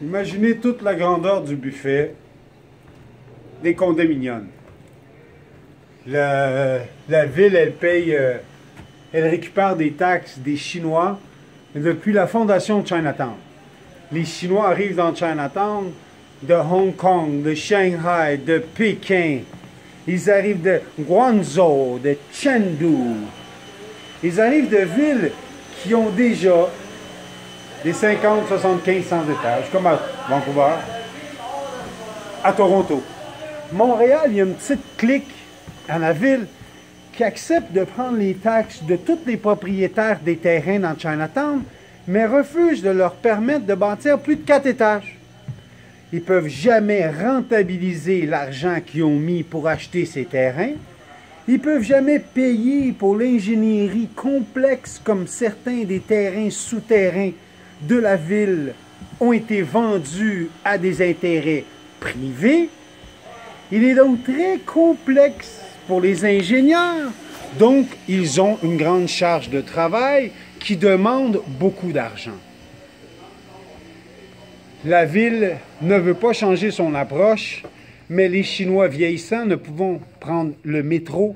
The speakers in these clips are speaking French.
Imaginez toute la grandeur du buffet des condominiums. La ville, elle paye, elle récupère des taxes des Chinois depuis la fondation de Chinatown. Les Chinois arrivent dans Chinatown de Hong Kong, de Shanghai, de Pékin. Ils arrivent de Guangzhou, de Chengdu. Ils arrivent de villes qui ont déjà des 50, 75, 100 étages, comme à Vancouver, à Toronto. Montréal, il y a une petite clique à la ville qui accepte de prendre les taxes de tous les propriétaires des terrains dans Chinatown, mais refuse de leur permettre de bâtir plus de 4 étages. Ils ne peuvent jamais rentabiliser l'argent qu'ils ont mis pour acheter ces terrains. Ils ne peuvent jamais payer pour l'ingénierie complexe comme certains des terrains souterrains de la ville ont été vendus à des intérêts privés. Il est donc très complexe pour les ingénieurs. Donc, ils ont une grande charge de travail qui demande beaucoup d'argent. La ville ne veut pas changer son approche, mais les Chinois vieillissants ne pouvons prendre le métro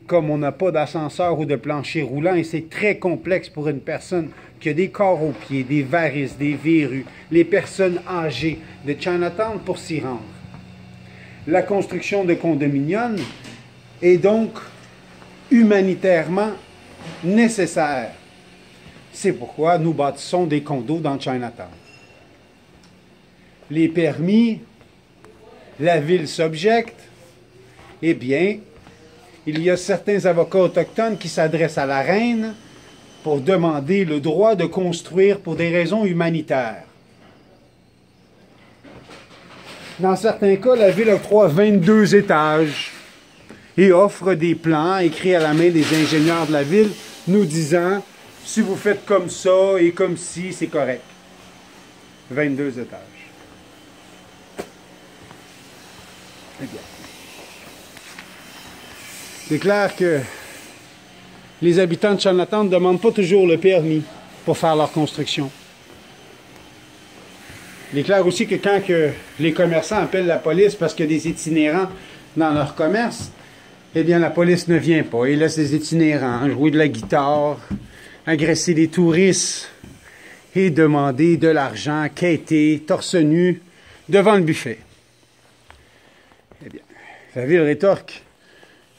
comme on n'a pas d'ascenseur ou de plancher roulant et c'est très complexe pour une personne qui a des corps aux pieds, des varices, des verrues, les personnes âgées de Chinatown pour s'y rendre. La construction de condominiums est donc humanitairement nécessaire. C'est pourquoi nous bâtissons des condos dans Chinatown. Les permis, la ville s'objecte, eh bien, il y a certains avocats autochtones qui s'adressent à la reine pour demander le droit de construire pour des raisons humanitaires. Dans certains cas, la ville octroie 22 étages et offre des plans écrits à la main des ingénieurs de la ville nous disant « Si vous faites comme ça et comme ci, c'est correct. » 22 étages. Eh bien, c'est clair que les habitants de Chinatown ne demandent pas toujours le permis pour faire leur construction. Il est clair aussi que quand les commerçants appellent la police parce qu'il y a des itinérants dans leur commerce, eh bien la police ne vient pas. Ils laissent les itinérants jouer de la guitare, agresser les touristes et demander de l'argent, quêter, torse nu, devant le buffet. Eh bien, la ville rétorque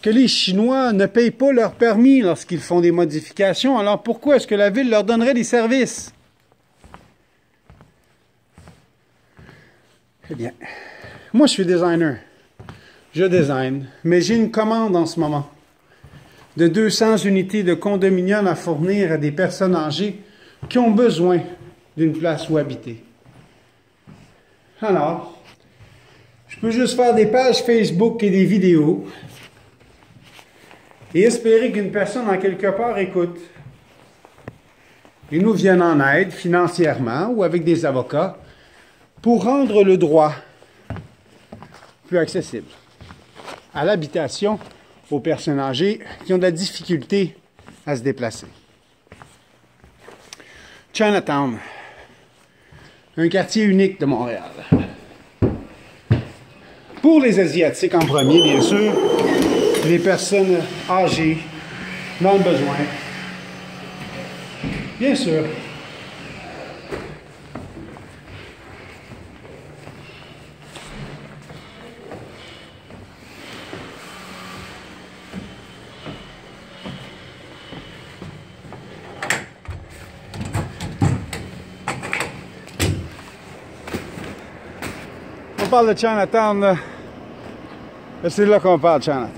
que les Chinois ne payent pas leur permis lorsqu'ils font des modifications, alors pourquoi est-ce que la ville leur donnerait des services? Eh bien, moi je suis designer. Je design, mais j'ai une commande en ce moment de 200 unités de condominium à fournir à des personnes âgées qui ont besoin d'une place où habiter. Alors, je peux juste faire des pages Facebook et des vidéos et espérer qu'une personne en quelque part écoute et nous vienne en aide financièrement ou avec des avocats pour rendre le droit plus accessible à l'habitation aux personnes âgées qui ont de la difficulté à se déplacer. Chinatown, un quartier unique de Montréal. Pour les Asiatiques en premier, bien sûr, les personnes âgées, dans le besoin, bien sûr. On parle de Chinatown, là. C'est là qu'on parle de Chinatown.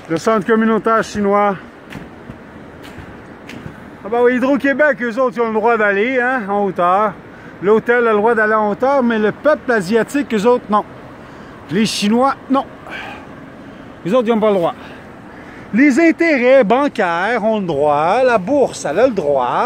Le centre communautaire chinois. Ah ben oui, Hydro-Québec, eux autres, ils ont le droit d'aller, hein, en hauteur. L'hôtel a le droit d'aller en hauteur, mais le peuple asiatique, eux autres, non. Les Chinois, non. Les autres, ils n'ont pas le droit. Les intérêts bancaires ont le droit, la bourse, elle a le droit.